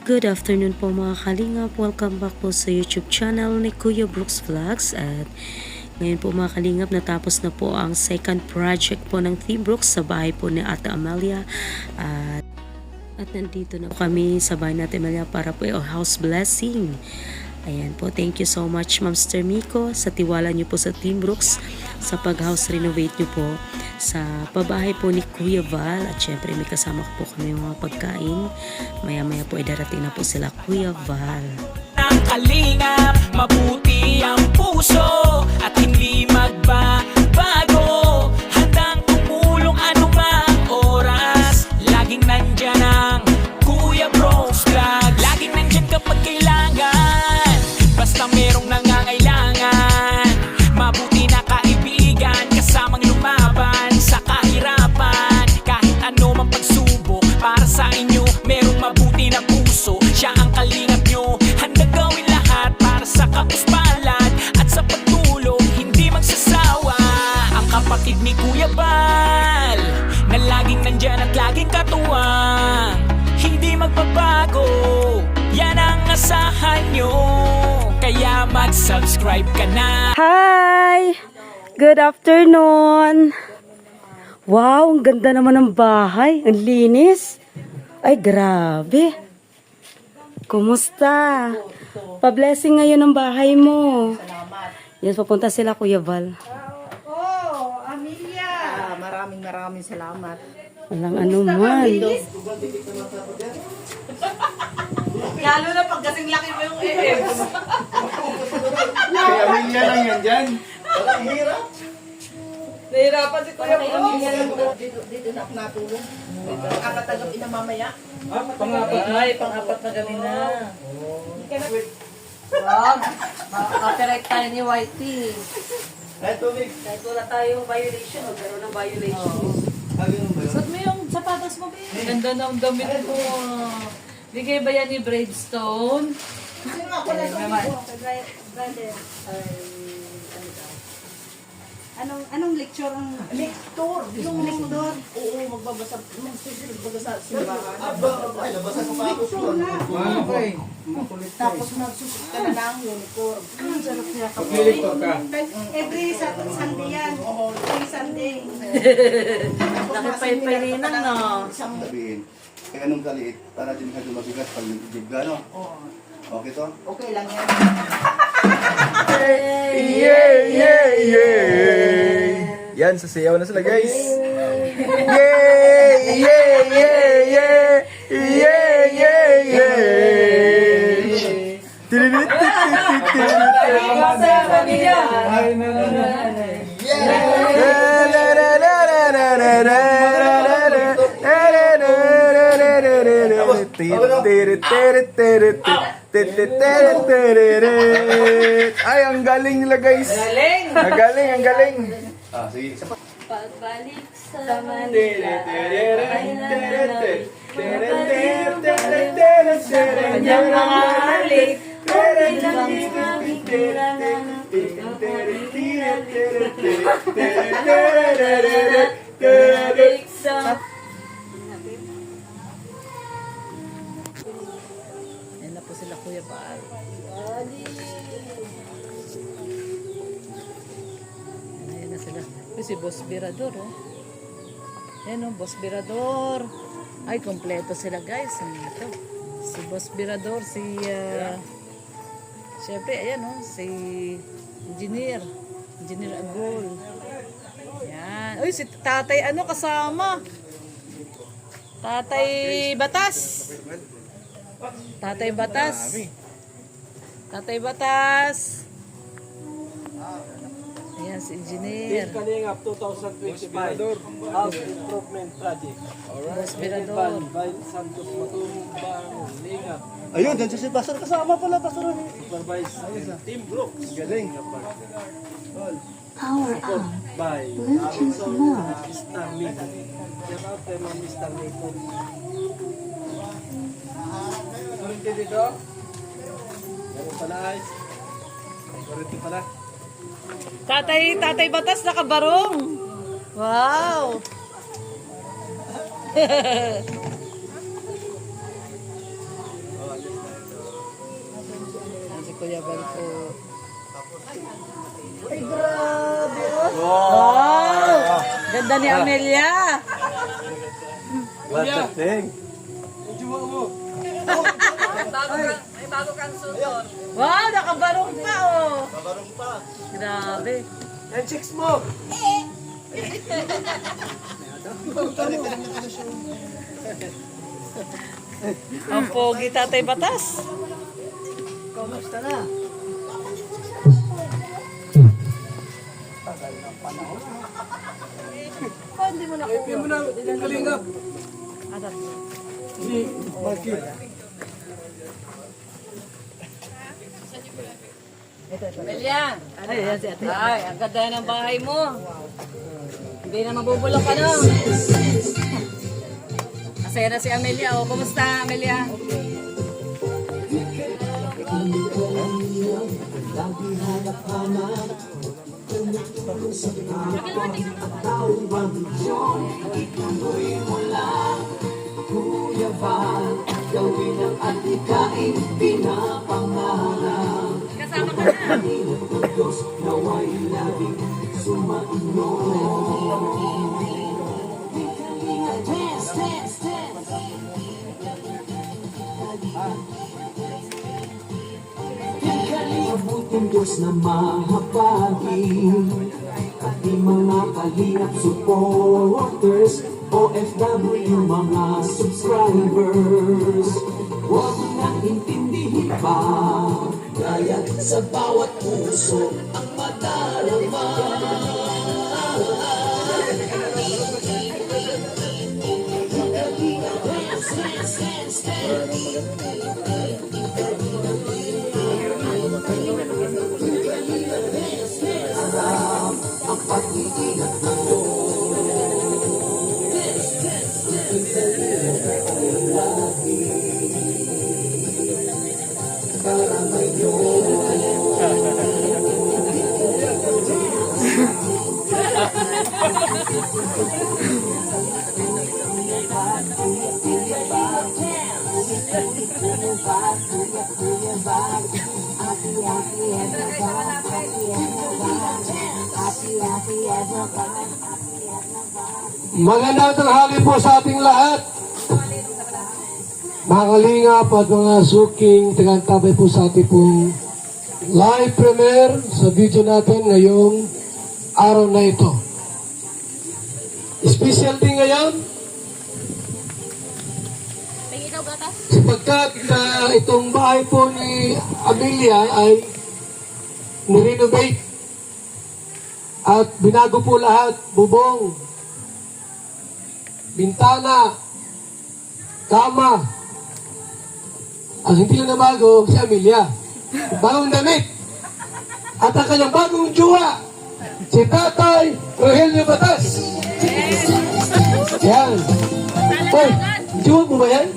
Good afternoon po mga kalingap. Welcome back po sa YouTube channel ni Kuya Brooks Vlogs. At ngayon po mga kalingap, natapos na po ang second project po ng Team Brooks sa bahay po ni Ate Amelia. At nandito na po kami sa bahay ni Ate Amelia para po yung house blessing. Ayan po, thank you so much Ma'am Mr. Miko sa tiwala niyo po sa Team Brooks sa pag-house renovate niyo po sa pabahay po ni Kuya Val. At syempre may kasama ko po kami mga pagkain. Maya-maya po ay darating na po sila Kuya Val. Ang kalingap, mabuti ang puso at hindi magbabago. Handang tumulong anumang oras. Laging nandyan ang Kuya Brooks Vlog. Laging nandyan kapag kailangan. Basta merong nangangailangan. Mabuti na kaibigan, kasamang lumaban sa kahirapan. Kahit ano mang pagsubok, para sa inyo merong mabuti na puso. Siya ang kalingap nyo, handang gawin lahat para sa kapuspalan at sa pagtulong, hindi magsasawa. Ang kapatid ni Kuya Val, na laging nandyan at laging katuwang, hindi magbabago, yan ang asahan nyo. Kaya mag-subscribe ka na. Hi! Good afternoon! Wow, ang ganda naman ng bahay. Ang linis. Ay, grabe. Kumusta? Pa-blessing ngayon ang bahay mo. Salamat. Yes, papunta sila Kuya Val. Oh, Amelia. Maraming salamat. Walang anuman. Lalo na pag kasing laki mo yung EFs. Kay Amelia lang yan dyan. Parang hirap. Nahirapan si Kuya Amelia. Dito na ako natulog. Kakatagap ina mamaya. Pang-apat na gabi na. Wag. Copyright tayo ni Whitey. Ay, tubig. Kahit wala tayong violation, magkaroon ng violation. Ganun ba yun? Suot mo yung sapatos mo, babe. Ganda na ang damit mo. Bigay ba yan ni Bravestone? Sino ako na brother? Anong lecture ang Lector. yung lecture? Oo, magbabasa sa simbahan. Ay, labasan ko pa ako. Okay. Makulit ka Tapos nagsusot ka na ng uniform. Ang sarap niya ka. Magliligtor ka. Every Sunday yan. Every Sunday. Nakipay-pay-linan na. Sabihin, kaya anong kaliit, para din ka mabigat pag nag-jib ka, no? Okay to? Okay lang yan. Yan, sasayaw na sila, guys. Yay! Ay, ang galing nila, guys. Ang galing. Ah, sige. Isa pa. Pagbalik sa Kanyang mga halik. Yan na po sila Kuya Paal. Ayan na sila. Si Boss Birador, oh. Ayan, oh, Boss Birador. Ay, kompleto sila, guys. Ano ito? Si Boss Birador, siyempre, ayan, oh, si Engineer Agul. Ayan. Uy, si Tatay, kasama? Tatay Batas. Tatay Batas. Ayan, si Engineer. Kalingap 2025 House Improvement Project. Boss Birador. By Santos Matubang Lingap. Ayun, dyan si Pastor. Kasama pala, Pastor. Supervised Team Brooks. Galing. Support by Mr. Nico. Shout out kay Mr. Nico. Kurente dito. Ganun pala ay. Kurente pala. Tatay Batas nakabarong. Wow. Kuya Bal po. Ay, grabe. Wow! Ganda ni Amelia. What a thing. Wow, nakabarong pa oh. Nakabarong pa. Grabe. Yan, chicks mo. Ang pogi Tatay Batas. Kamusta na? Hindi mo na yung kalingap. Si Marky. Amelia. Ay, yan si ate. Ay, ang ganda ng bahay mo. Hindi na mabubulok ka no. Masaya na si Amelia. O, kumusta Amelia? Kasama ka na. Mabuting Diyos na mahapagin at di mga kalingap supporters, OFW mga subscribers. Huwag nang intindihin pa, kaya sa bawat puso ang madarama. Ang pag-iingat ng Magandang tanghali po sa ating lahat. Mga kalingap at mga suking tagantabay po sa ating pong live premiere sa video natin ngayong araw na ito. Special din ngayon sapagkat itong bahay po ni Amelia ay nirenovate at binago po lahat, bubong, bintana, kama. Ang hindi na bago, si Amelia. Bagong damit. At ang kanyang bagong jowa, si Tatay Rogelio Batas. Yan. Hoy, jowa mo ba yan?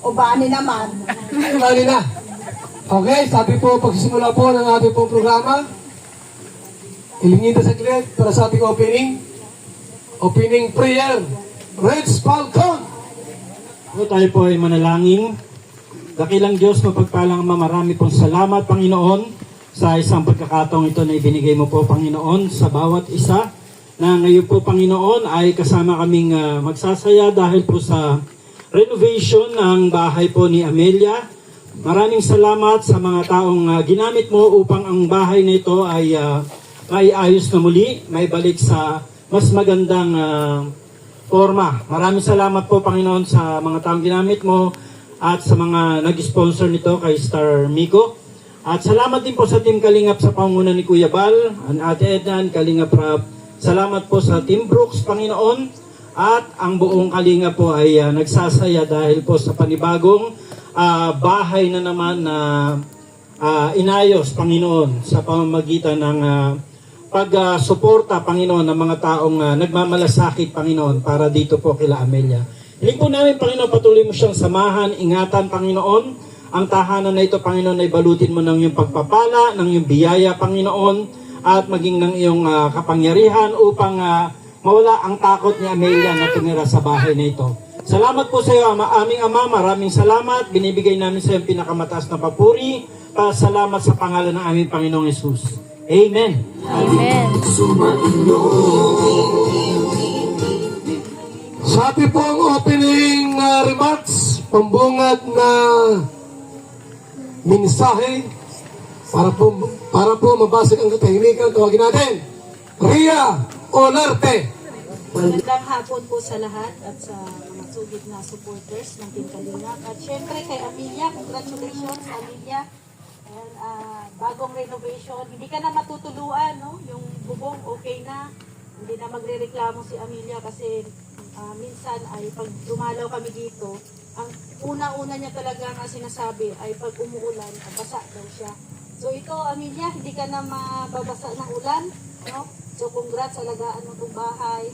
O bani naman. Ay, mali na. Okay, sabi po, pagsisimula po ng ating pong programa, ilingin na saglit para sa ating opening prayer. Reds Falcon. Po tayo po ay manalangin. Dakilang Diyos, mapagpalang Ama, marami pong salamat, Panginoon, sa isang pagkakataong ito na ibinigay mo po, Panginoon, sa bawat isa na ngayon po, Panginoon, ay kasama kaming magsasaya dahil po sa renovation ng bahay po ni Amelia. Maraming salamat sa mga taong ginamit mo upang ang bahay na ito ay ayos na muli, may balik sa mas magandang forma. Maraming salamat po, Panginoon, sa mga taong ginamit mo at sa mga nag-sponsor nito kay Star Miko. At salamat din po sa Team Kalingap sa pangunguna ni Kuya Bal, ang Ate Ednan, Kalingap Rab. Salamat po sa Team Brooks, Panginoon. At ang buong Kalingap po ay nagsasaya dahil po sa panibagong bahay na naman na inayos, Panginoon, sa pamamagitan ng pag-suporta, Panginoon, ng mga taong nagmamalasakit, Panginoon, para dito po kila Amelia. Hiling po namin, Panginoon, patuloy mo siyang samahan, ingatan, Panginoon. Ang tahanan na ito, Panginoon, ay balutin mo ng iyong pagpapala, ng iyong biyaya, Panginoon, at maging ng iyong kapangyarihan upang mawala ang takot ni Amelia na tumira sa bahay na ito. Salamat po sa iyo, aming Ama. Maraming salamat. Binibigay namin sa iyo ang pinakamataas na papuri. Salamat sa pangalan ng aming Panginoong Yesus. Amen. Sabi po ang opening remarks, pambungad na mensahe para po mabasag ang katahimikan. Tawagin natin, Ria Olarte. Magandang hapon po sa lahat at sa mga sugid na supporters ng Team Kalingap. At syempre kay Amelia, congratulations Amelia. And, bagong renovation. Hindi ka na matutuluan, no? Yung bubong okay na. Hindi na magre-reklamo si Amelia kasi minsan ay pag dumalaw kami dito, ang una-una niya talaga nga sinasabi ay pag umuulan, basa daw siya. So ito Amelia, hindi ka na mababasa ng ulan, no? So congrats, alagaan mo itong bahay.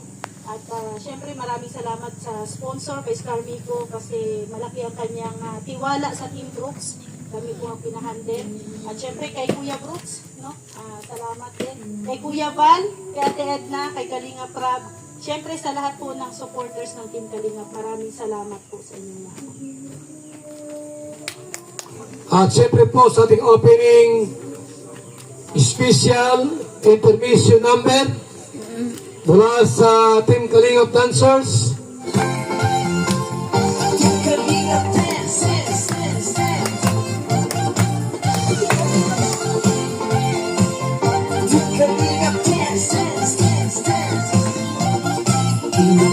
At syempre maraming salamat sa sponsor kay Scarmico kasi malaki ang kanyang tiwala sa Team Brooks. Kami po ang pinahandle. At syempre kay Kuya Brooks, no? Salamat din. Kay Kuya Val, kay Ate Edna, kay Kalinga Prab. Syempre sa lahat po ng supporters ng Team Kalingap, maraming salamat po sa inyo lahat. At syempre po sa ating opening special intermission number mula sa Team Kalingap Dancers.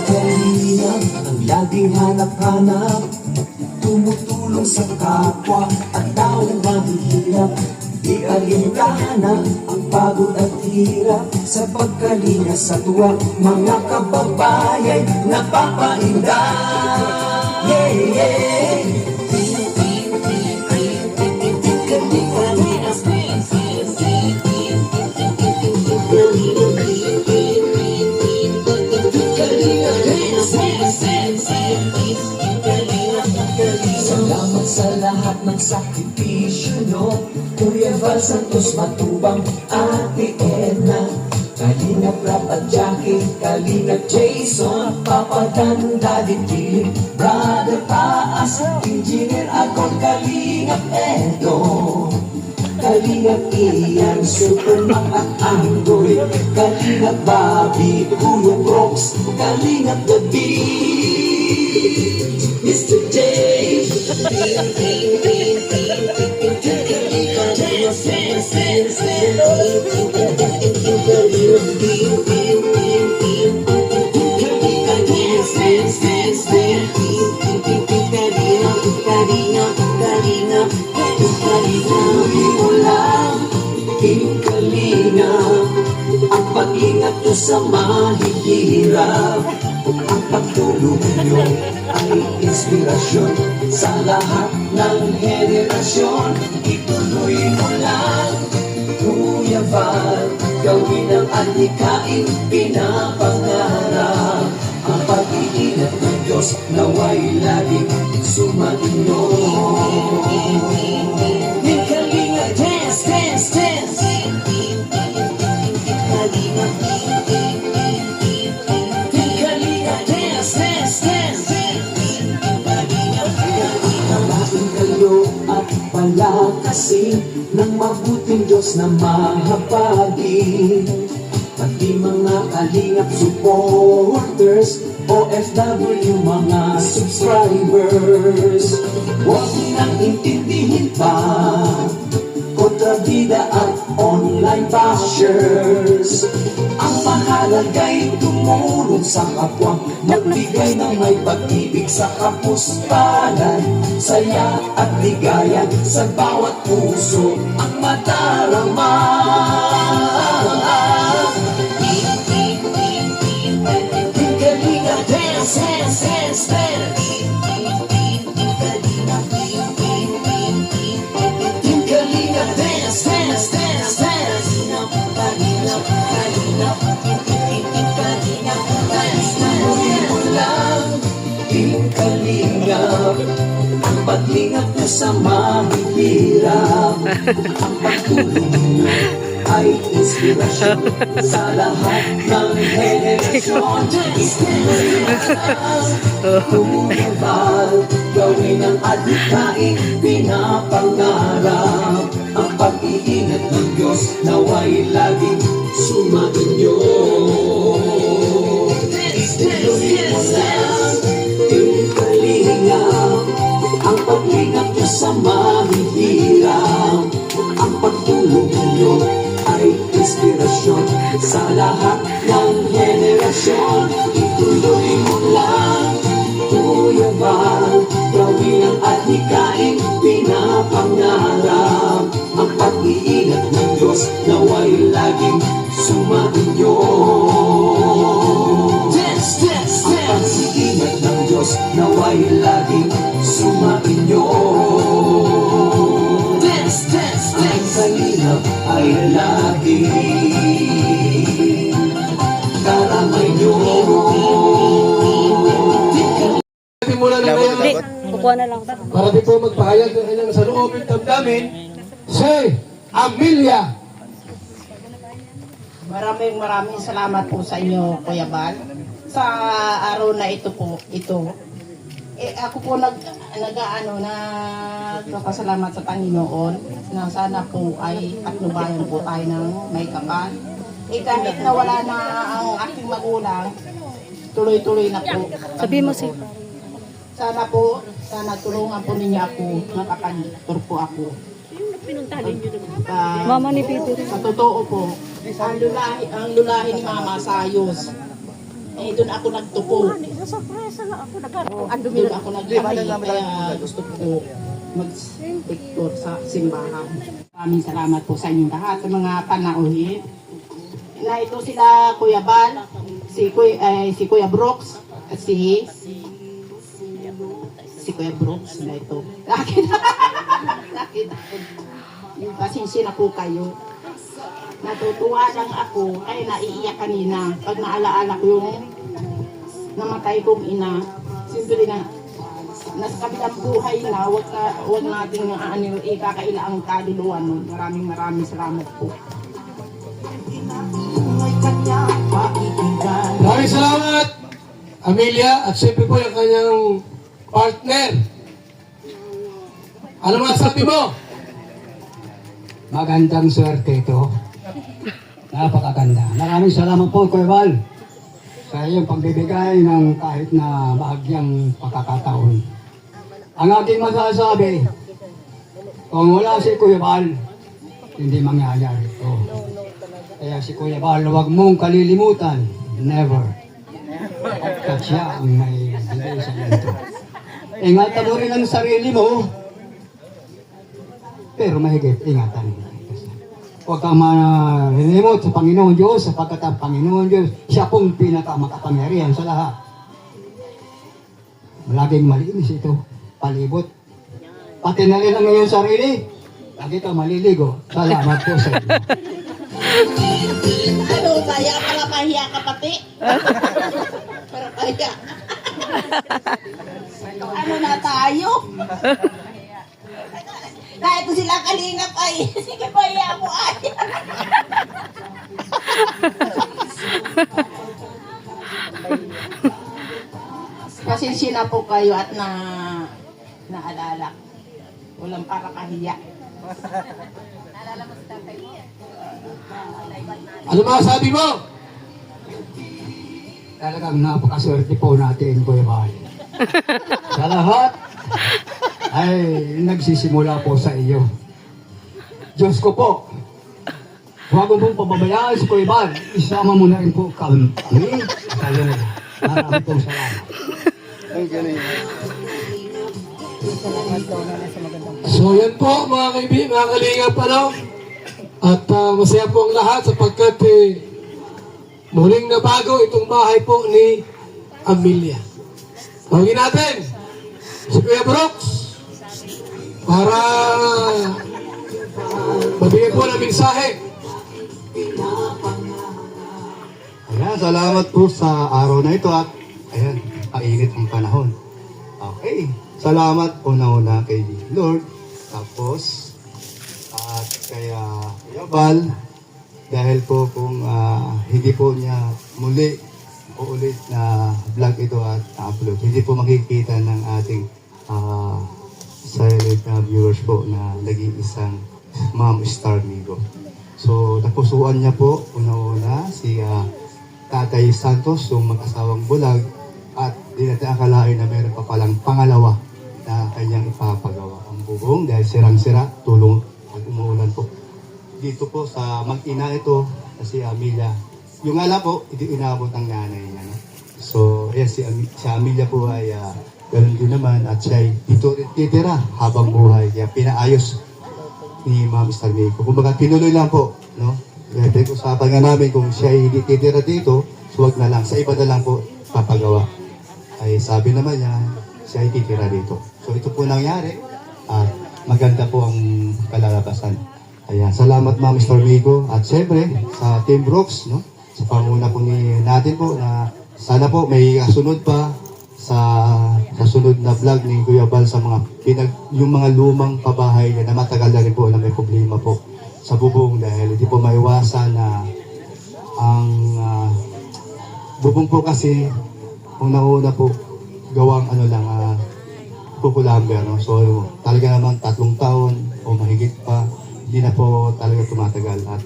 Kalingap ang laging hanap-hanap, tumutulong sa kapwa at taong mahihirap. Di alintana ang pagod at hirap sa pagkalinga sa tuwa, mga kababayan napapainda. Yeah, yeah. Salamat sa lahat ng sakripisyo nyo, Kuya Val Santos Matubang, Ate Edna, Kalingap Rap at Jackie, Kalingap Jason, Papa Dan, Daddy Philip, Brother Taas, Engineer Agor, Kalingap Edo, Kalingap Ian, Superman at Anggoy, Kalingap Bobby, Kuya Brooks, Kalingap David, Mr. J. Ang pag-ingat nyo sa mahihirap, ang pagtulong nyo ay inspirasyon sa lahat ng henerasyon. Ituloy mo lang, Kuya Val, gawin ang adhikain pinapangarap. Ang pag-iingat ng Diyos naway laging sumainyo. Kalinga, dance, dance, dance. Kalinga, dance, dance, dance. Nalaking kayo at palakasin ng mabuting Diyos na mahabagin. Pati mga Kalingap supporters, OFW mga subscribers, huwag nang intindihin pa kontrabida at online bashers. Ang mahalaga'y tumulong sa kapwa, magbigay ng may pag-ibig sa kapuspalan, saya at ligaya sa bawat puso ang madarama. Kalinga, dance, dance, dance, dance. Kalinga, dance, dance, dance, dance. Kalinga, Kalingap, ang paglingap nyo sa mahihirap, ang pagtulong nyo ay inspirasyon sa lahat ng henerasyon. Tumibal, gawin ang adhikain, pinapangarap. Ang pag-iingat ng Diyos naway laging sumainyo. Ituloy mo lang, tinkalingap, ang paglingap niyo sa mahihirap. Ang pagtulong niyo ay inspirasyon sa lahat ng henerasyon. Ituloy mo lang, Kuya Val, gawin ang adhikain, pinapangarap. Ang pag-iingat ng Diyos naway laging sumainyo. Ang pag-iingat ng Diyos naway laging sumainyo. Ang kalingap ay laging karamay nyo. Simulan na ngayon. Kukuha na lang. Para di po magpahayag ng kanyang saloobing damdamin, si Amelia. Maraming salamat po sa inyo, Kuya Bal. Sa araw na ito po, ako po nagpapasalamat sa Panginoon na sana po ay patnubayan po tayo ng may kapal. Kahit na wala na ang aking magulang, tuloy-tuloy na po. Sabi mo si... Sana tulungan po ninyo ako, makapag-tour po ako. Mama ni Peter. Sa totoo po, ang lulahi ni Mama Sayos. Doon ako nagtupo. Doon ako naglahi, kaya gusto ko mag-picture sa simbahan. Maraming salamat po sa inyong lahat, sa mga panauhin. Na ito sila Kuya Bal, si Kuya Brooks, at si Kuya Brooks na ito. Laki na. Yung pasensya na po kayo. Natutuwa lang ako, ay naiiyak kanina pag naalaala ko yung namatay kong ina. Siyempre na nasa kabilang buhay na, huwag nating ikakaila ang kaluluwa nun. Maraming salamat po. Maraming salamat, Amelia, at siyempre po yung kanyang partner. Ano masasabi mo? Magandang swerte ito. Napakaganda. Maraming salamat po, Kuya Val, sa iyong pagbibigay ng kahit na bahagyang pagkakataon. Ang aking masasabi, kung wala si Kuya Val, hindi mangyayari ito. Kaya si Kuya Val, huwag mong kalilimutan. Never. At siya ang may bigay sa ganito. Ingatan mo rin ang sarili mo, pero mahigit, ingatan mo. Huwag kang manilimot sa Panginoon Diyos, sapagkat ang Panginoon Diyos, siya pong pinakamakapangyarihan sa lahat. Laging malinis ito, palibot. Pati na rin ang iyong sarili, lagi kang maliligo. Salamat po sa inyo. Ano, kaya para pahiya ka pati? Para pahiya. Ano na tayo? Kahit sila kalingap ay, sige pahiya mo ay. Pasensya na po kayo at naalala. Walang para kahiya. Ano masasabi mo? Talagang napakaswerte po natin, Kuya Val. Sa lahat, ay nagsisimula po sa iyo. Diyos ko po, huwag mo pong pababayaan si Kuya Val. Isama mo na rin po kami sa iyo. Marami pong salamat. So yan po mga kaibigan, mga kalingap, ano? At masaya po ang lahat sapagkat muling nabago itong bahay po ni Amelia. Tawagin natin si Kuya Brooks para mabigyan po ng mensahe. Ayan, salamat po sa araw na ito at ayan, kainit ang panahon. Okay, salamat una-una kay Lord, tapos at kaya Kuya Val, dahil po kung hindi po niya muli o ulit na vlog ito at upload, hindi po makikita ng ating silent viewers po na naging isang Ma'am Star Migo. So, napusuan niya po una-una si Tatay Santos, yung mag-asawang bulag, at di natin akalain na meron pa palang pangalawa na kanyang ipapagawa. Ang bubong dahil sirang-sira, tulong pag umuulan po. Dito po sa mag-ina ito, si Amelia, yung ala po, hindi inabot ang nanay niya. No? So, yes, si Amelia po ay ganun din naman at siya ay dito titira habang buhay. Kaya pinaayos ni Ma'am Star Migo. Kumbaga, tinuloy lang po, no? Kaya usapan nga namin kung siya ay hindi titira dito, so wag na lang. Sa iba na lang po papagawa. Ay sabi naman niya, siya ay titira dito. So ito po nangyari at maganda po ang kalalabasan. Ayan, salamat Ma'am Star Migo at siyempre sa Team Brooks, no? Sa panguna po natin po na sana po may kasunod pa sa sunod na vlog ni Kuya Bal sa mga yung mga lumang pabahay na matagal na rin po na may problema po sa bubong dahil hindi po maiwasan na ang bubong po kasi una-una po gawang kukulamber, no? So talaga naman 3 taon o mahigit pa hindi na po talaga tumatagal at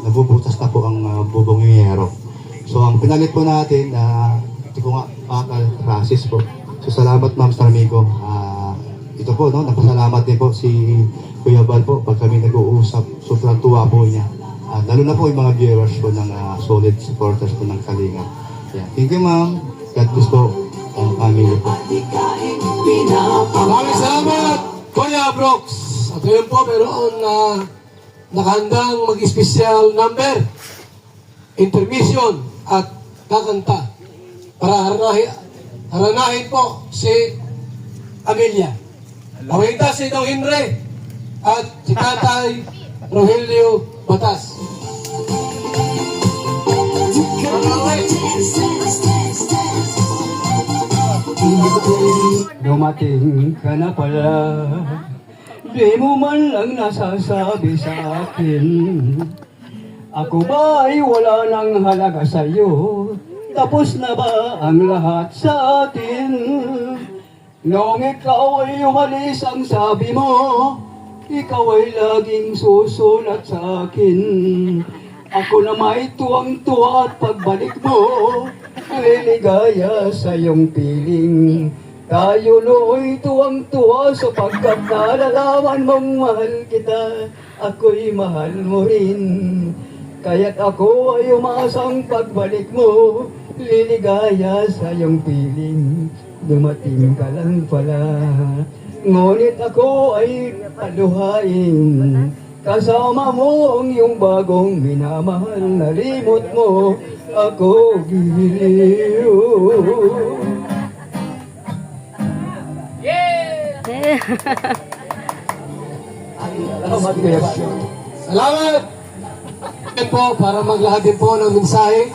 nabubutas na po ang bubong yero. So ang pinalit po natin ito po nga bakal rasis po. So salamat Ma'am Star Migo. Ito po, no, napasalamat din po si Kuya Bal po pag kami nag-uusap. Sobrang tuwa po niya. Lalo na po yung mga viewers po ng solid supporters po ng Kalinga. Yeah. Thank you Ma'am. God bless po ang family po. Maraming salamat, Kuya Brooks. At ngayon po, meron na nakahandang mag-special number, intermission at kakanta para haranahin po si Amelia. Pawinta si Dong Henry at si Tatay Rogelio Batas. Dumating ka na pala, di mo man lang nasasabi sa akin. Ako ba ay wala nang halaga sa'yo? Tapos na ba ang lahat sa atin? Noong ikaw ay umalis ang sabi mo, ikaw ay laging susulat sa akin. Ako na may tuwang-tuwa at pagbalik mo, liligaya sa iyong piling. Tayo nooy tuwang-tuwa sapagkat nalalaman mong mahal kita, ako'y mahal mo rin. Kaya't ako ay umasang pagbalik mo, liligaya sa iyong piling. Dumating ka lang pala, ngunit ako ay paluhain. Kasama mo ang iyong bagong minamahal, nalimot mo ako giliw. Salamat, Kuya Bal. Salamat! Yan po, para maglahad din po ng mensahe.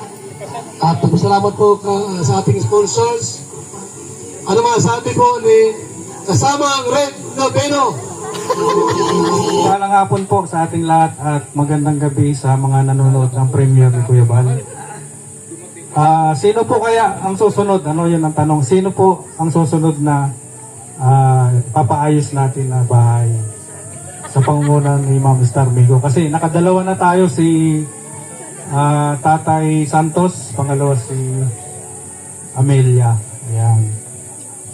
At salamat po sa ating sponsors. Ano masasabi po ni kasama ang Red Noveno? Magandang hapon po sa ating lahat at magandang gabi sa mga nanonood ng premiere ni Kuya Bal. Sino po kaya ang susunod? Ano yun ang tanong? Sino po ang susunod na papaayos natin na bahay sa pangunguna ni Ma'am Star Migo? Kasi nakadalawa na tayo, si Tatay Santos, pangalawa si Amelia. Ayan.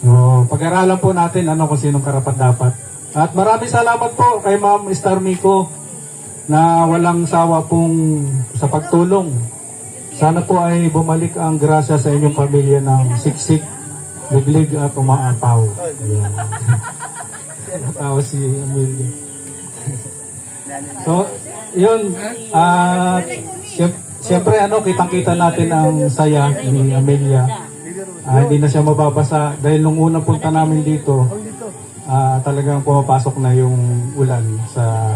So, pag-aralan po natin kung sinong karapat-dapat. At maraming salamat po kay Ma'am Star Migo na walang sawa pong sa pagtulong. Sana po ay bumalik ang grasya sa inyong pamilya ng siksik, liglig at umaapaw. Ayan. Natawa si Amelia. So, yun. Siyempre, kitang-kita natin ang saya ni Amelia. Hindi na siya mababasa dahil nung unang punta namin dito, talagang pumapasok na yung ulan sa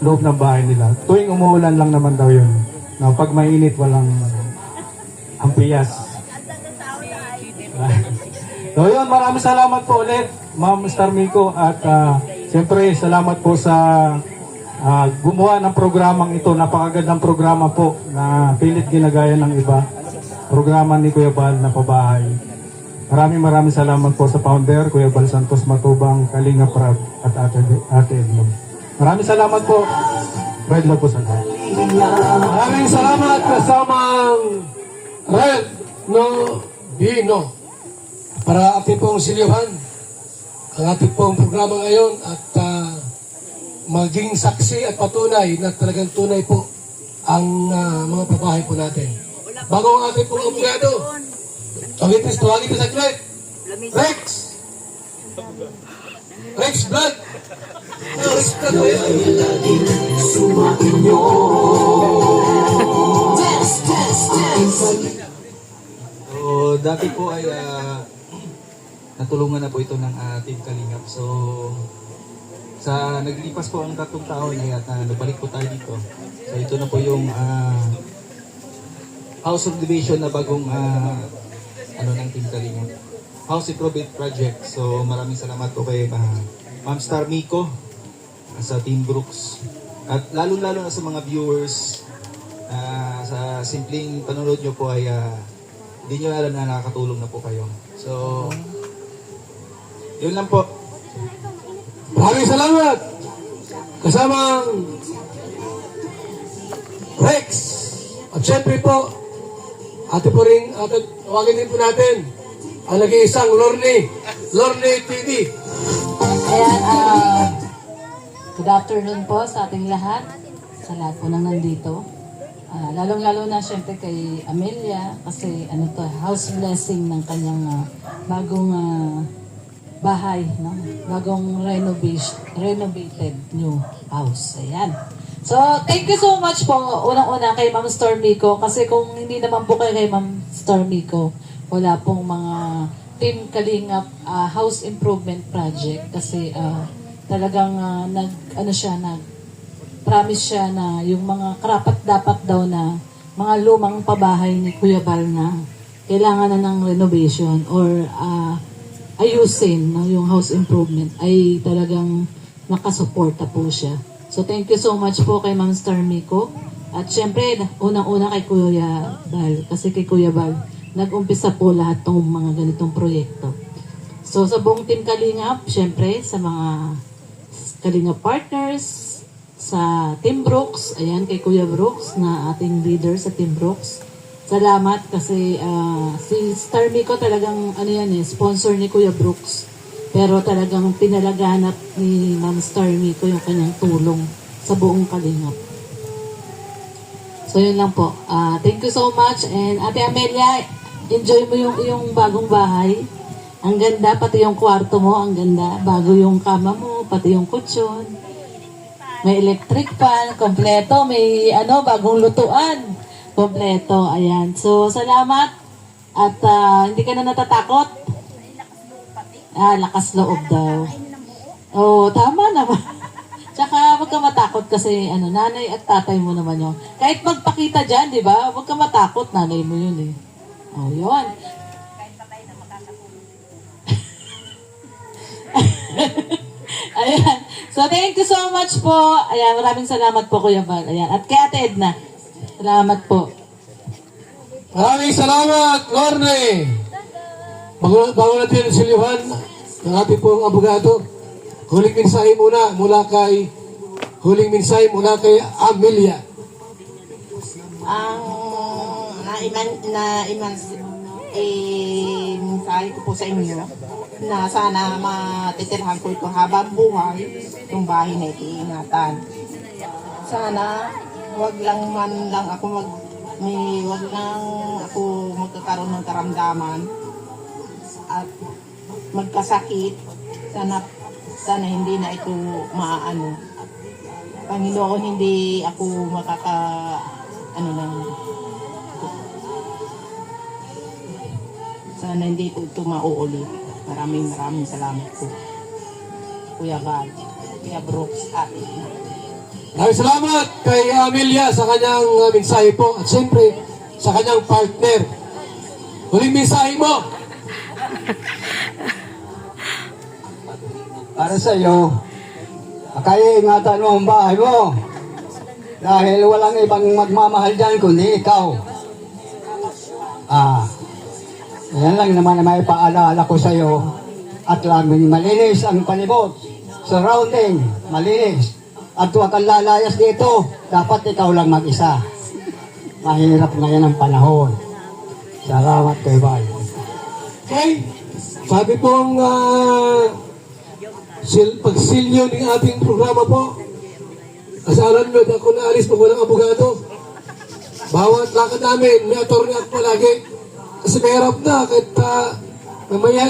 loob ng bahay nila. Tuwing umuulan lang naman daw yun. Na pag mainit, walang ampiyas. So yun, maraming salamat po ulit, Ma'am Star Migo. At siyempre, salamat po sa gumawa ng programang ito. Napakagandang programa po na pilit ginagaya ng iba. Programa ni Kuya Bal na pabahay. Maraming salamat po sa founder, Kuya Bal Santos Matubang, Kalinga Prab at Ate Edmond. Maraming salamat po. Red love po sa lahat. Maraming salamat kasamang Red No Dino para ating pong silihan ang ating pong programa ngayon at maging saksi at patunay na talagang tunay po ang mga pabahay po natin. Bago ang ating pong abogado, tawagin ko sa Glenn. Rex! Rex Blood! Rex Blood po yan. Sumainyo. So, dati po ay natulungan na po ito ng Team Kalingap. So, sa naglipas po ang 3 taon ay at nabalik po tayo dito. So, ito na po yung House of Division na bagong ng Team Kalingap. House Improvement Project. So, maraming salamat po kay Ma'am Star Miko sa Team Brooks. At lalo-lalo na sa mga viewers, sa simpleng panonood nyo po ay hindi nyo alam na nakakatulong na po kayo. So, yun lang po. Maraming salamat! Kasamang Rex! At syempre po, ate po rin, tawagin din po natin ang nag-iisang Lorne TV. Ayan, good afternoon po sa ating lahat, sa lahat po nang nandito. Lalong-lalo na syempre kay Amelia kasi house blessing ng kanyang bagong bahay, no? Bagong renovated new house. Ayan. So, thank you so much po unang-una kay Ma'am Stormico kasi kung hindi naman po kayo kay Ma'am Stormico, wala pong mga Team Kalingap House Improvement Project kasi talagang promise siya na yung mga karapat dapat daw na mga lumang pabahay ni Kuya Bal na kailangan na ng renovation or ayusin, no, yung house improvement ay talagang nakasuporta po siya. So thank you so much po kay Ma'am Starmico at syempre unang-una kay Kuya Bal kasi kay Kuya Bal nag-umpisa po lahat ng mga ganitong proyekto. So sa buong Team Kalingap, syempre sa mga Kalingap partners, sa Team Brooks, ayan kay Kuya Brooks na ating leader sa Team Brooks. Salamat kasi si Starmico talagang sponsor ni Kuya Brooks. Pero talagang pinalaganap ni Ma'am Starmico yung kanyang tulong sa buong Kalingap. So yun lang po. Thank you so much and Ate Amelia, enjoy mo yung iyong bagong bahay. Ang ganda, pati yung kwarto mo, ang ganda. Bago yung kama mo, pati yung kutsyon. May electric fan, kompleto. May bagong lutuan. Kompleto, ayan. So, salamat. At hindi ka na natatakot? Lakas loob daw. Oo, tama naman. Tsaka, huwag ka matakot kasi, nanay at tatay mo naman yun. Kahit magpakita dyan, di ba? Huwag ka matakot, nanay mo yun eh. Oh, yun. Ayan. So, thank you so much po. Ayan, maraming salamat po, Kuya Bal. Ayan. At kay Ate Edna, salamat po. Maraming salamat, Lorne! Bago natin silihan ng ating pong abogado, huling mensahe mula kay Amelia. Mensahe ko po sa inyo na sana matitirhan ko ito habang buhay itong bahay na iingatan. Sana wag lang ako magkakaroon ng karamdaman at magkasakit. Sana hindi na ito maano. Panginoon, hindi ako sana hindi po ito mauulit. Maraming salamat po. Kuya Bal, Kuya Brooks, Ate. Maraming salamat kay Amelia sa kanyang mensahe po at siyempre sa kanyang partner. Huling mensahe mo. Para sa iyo, Kaya ingatan mo ang bahay mo. Dahil walang ibang magmamahal dyan kundi ikaw. Yan lang naman na may paalala ko sa iyo. At laging malinis ang palibot. Surrounding, malinis. At huwag kang lalayas dito. Dapat ikaw lang mag-isa. Mahirap ngayon ang panahon. Salamat kay Val. Okay? Sabi pong pagsilyo ng ating programa po. Kasi alam nyo, ako naalis pag walang abogado. Bawat lakad namin, may attorney ako palagi. Kasi mahirap na, kahit mamaya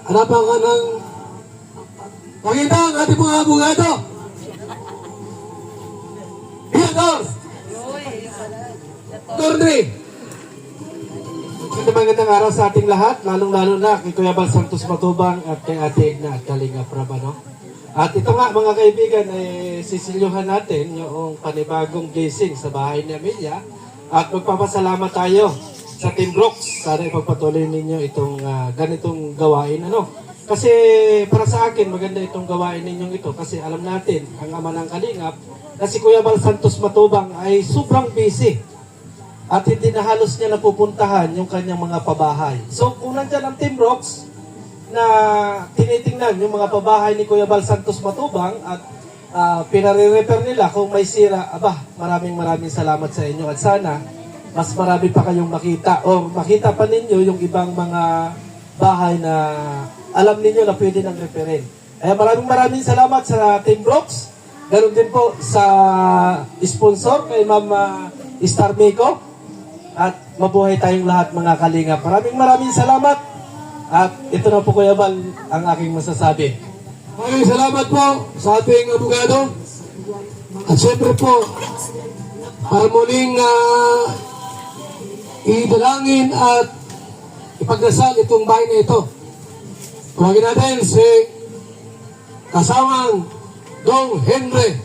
hanapan ka ng pakita ang ating mga abogado. Here, attorney! Magandang araw sa ating lahat, lalong-lalo na kay Kuya Bal Santos Matubang at kay Ate Edna at Kalinga Prabano. At ito nga mga kaibigan, sisilyuhan natin yung panibagong blessing sa bahay ni Amelia at magpapasalamat tayo sa Team Brooks. Sana ipagpatuloy ninyo itong ganitong gawain. Kasi para sa akin, maganda itong gawain ninyong ito kasi alam natin, ang ama ng Kalingap, na si Kuya Bal Santos Matubang ay sobrang busy. At hindi na halos niya napupuntahan yung kanyang mga pabahay. So kung nandyan ang Team Brooks na tinitingnan yung mga pabahay ni Kuya Bal Santos Matubang at pinare-repair nila kung may sira, maraming salamat sa inyo. At sana mas marami pa kayong makita o makita pa ninyo yung ibang mga bahay na alam ninyo na pwede nang repairin. Kaya maraming salamat sa Team Brooks. Ganon din po sa sponsor kay Ma'am Star Miko. At mabuhay tayong lahat mga Kalingap. Maraming salamat. At ito na po Kuya Bal ang aking masasabi. Maraming salamat po sa ating abogado. At syempre po, para muling idalangin at ipagdasal itong bahay na ito. Tuwagin natin si kasawang Dong Henry.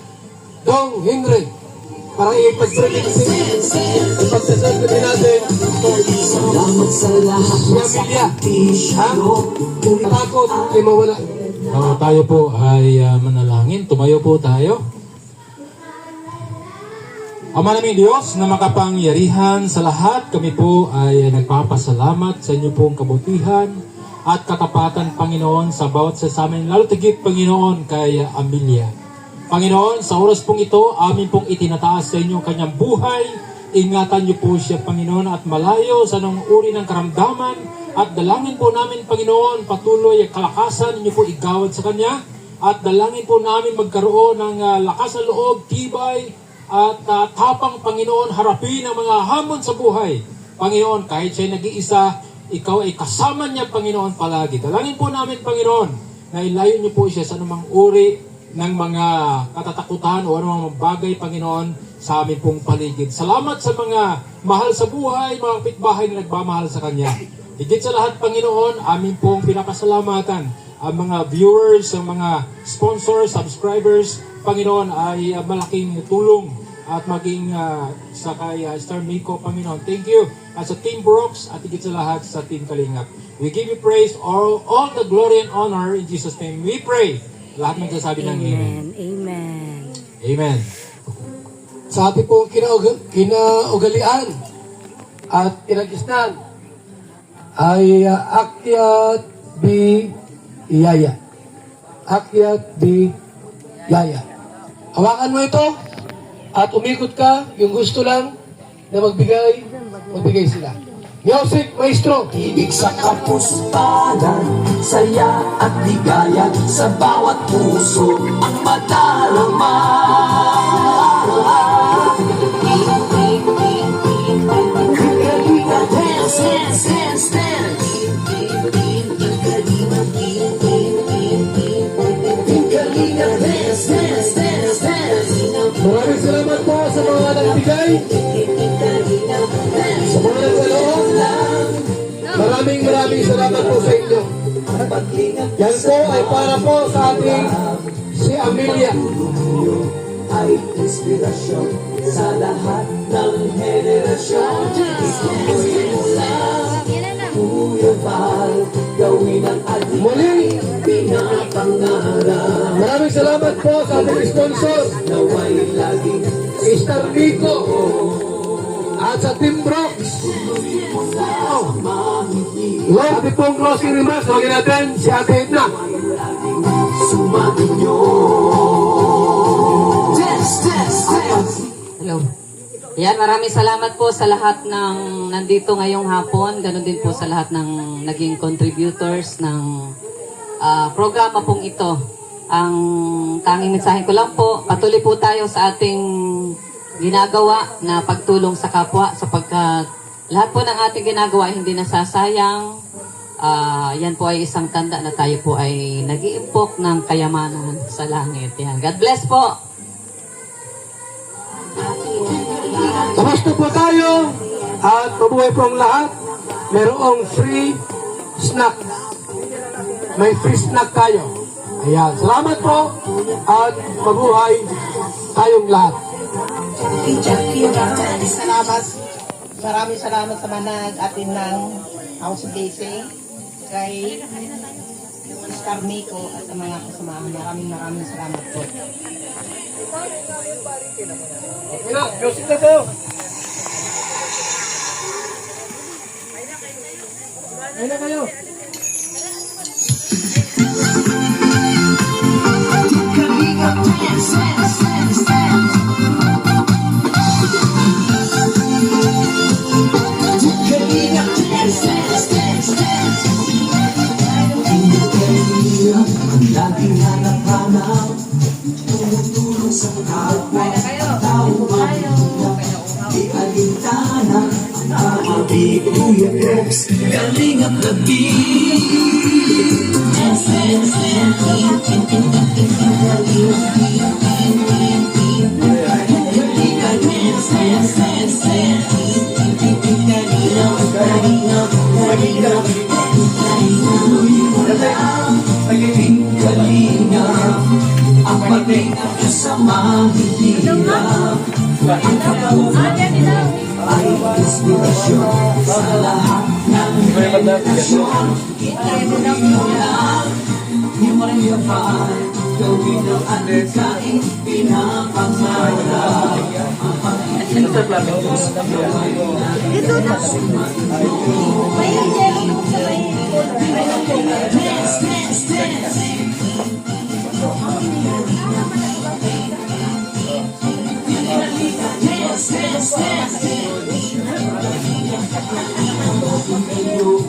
Para ipagdasal din natin Salamat sa lahat si Amelia. Takot, di mawala. Tayo po ay manalangin. Tumayo po tayo. Ama naming Diyos na makapangyarihan sa lahat, kami po ay nagpapasalamat sa inyo pong kabutihan at katapatan, Panginoon, sa bawat sasamin, lalo tigit, Panginoon, kay Amelia. Panginoon, sa oras pong ito, amin pong itinataas sa inyo kanyang buhay. Ingatan niyo po siya, Panginoon, at malayo sa nung uri ng karamdaman. At dalangin po namin, Panginoon, patuloy ang kalakasan niyo po igawad sa kanya. At dalangin po namin magkaroon ng lakas sa loob, tibay, at tapang, Panginoon, harapin ang mga hamon sa buhay. Panginoon, kahit siya'y nag-iisa, ikaw ay kasama niya, Panginoon, palagi. Dalangin po namin, Panginoon, na ilayo niyo po siya sa anumang uri ng mga katatakutan o anumang bagay, Panginoon, sa amin pong paligid. Salamat sa mga mahal sa buhay, mga kapitbahay na nagmamahal sa Kanya. Higit sa lahat, Panginoon, amin pong pinapasalamatan ang mga viewers, ang mga sponsors, subscribers, Panginoon, ay malaking tulong at maging sa kay Star Miko, Panginoon. Thank you. At sa Team Brooks at higit sa lahat sa Team Kalingap. We give you praise, all the glory and honor in Jesus' name. We pray. Lahat magsasabi ng Amen. Amen. Sa ating pong kinaugalian at kinagisnan ay Akyat Biyaya. Akyat Biyaya. Hawakan mo ito at umikot ka, yung gusto lang na magbigay sila. Music Maestro. Ibig sa kapustanan, saya at ligaya sa bawat puso ang madarama. Kalinga, dance, dance, dance, dance. Kalinga, dance, dance, dance, dance. Maraming salamat po sa mga nagbigay, sa mga nagkaloob. Maraming salamat po sa inyo. Yan po ay para po sa ating si Amelia. Ay inspirasyon sa lahat ng henerasyon. Ituloy mo lang, Kuya Bal, gawin ang ating Muli, pinapangarap. Maraming salamat po sa ating sponsor, Star Nico, at sa Team Brooks. Lord, ating pong closing remarks, tawagin natin si Ate Edna. Hello. Yan, maraming salamat po sa lahat ng nandito ngayong hapon. Ganon din po sa lahat ng naging contributors ng programa pong ito. Ang tanging mensahe ko lang po, patuloy po tayo sa ating ginagawa na pagtulong sa kapwa sapagkat lahat po ng ating ginagawa hindi nasasayang. Yan po ay isang tanda na tayo po ay nag-iimpok ng kayamanan sa langit. Yan. God bless po! Tapos na po tayo at mabuhay po ang lahat. Merong free snack. May free snack tayo. Ayan. Salamat po at mabuhay tayong lahat. Maraming salamat sa mga nag-atin ng house blessing kay Star Nico at sa mga kasamahan. Maraming salamat po. Okay na, music na po. Ayun na kayo. Laging hanap-hanap, tumutulong sa kapwa, tao ang di alintana, ang aming Kuya Brooks, Kalingap Kalingap, ang pag-ingat ko sa mahihirap. Ang kapatid ay inspirasyon sa lahat ng relasyon. Ituloy mo lang, yung kapal, gawin ang alikain, pinapangarap. Ang pag-ingat ko sa mahihirap.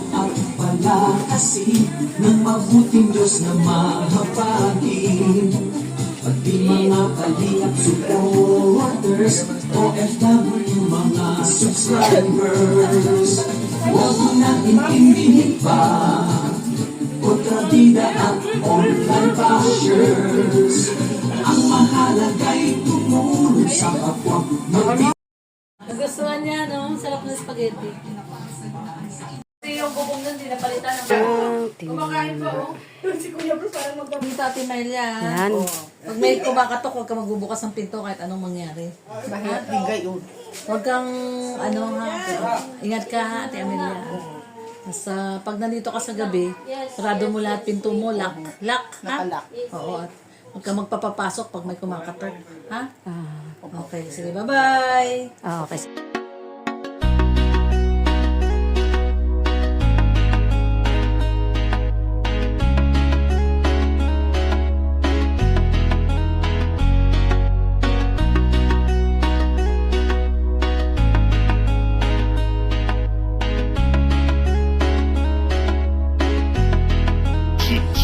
At palakasin ng mabuting Diyos na mahabagin. Pati mga kalingap supporters, OFW mga subscribers, huwag mo na intindihin pa kontrabida at online bashers. Ang mahalaga'y tumulong sa kapwa. Nagustuhan niya, no? Sarap ng spaghetti. Yung bubong nun, di napalitan ng kumakain pa, oh. Si Kuya Bruce parang magpapita Ate Melia. Yan. Pag may kumakatok, huwag ka magbubukas ng pinto kahit anong mangyari. Bakit? Bigay yun. Huwag kang, ingat ka ha, Ate Amelia. Basta pag nandito ka sa gabi, sarado mo lahat pinto mo, lock, ha? Nakalock. Oo, at huwag kang magpapapasok pag may kumakatok, ha? Okay, sige, bye-bye! Okay.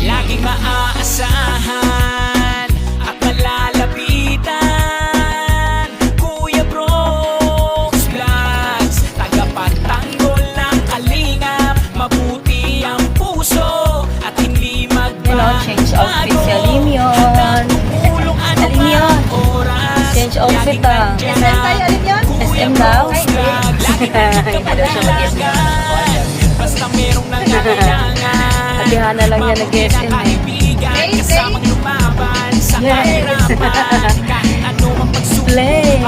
Laging maaasahan at malalapitan. Kuya Brooks Vlogs, tagapagtanggol ng kalingap. Mabuti ang puso at hindi magbago. Change outfit si Alimyon. Alimyon. Change outfit ah. SM daw. Hindi daw siya mag-SM. Basta merong nangangailangan. Hatihan na lang niya nag-SM eh. Kasamang lumaban sa kahirapan. Kahit ano ang pagsubok. Play.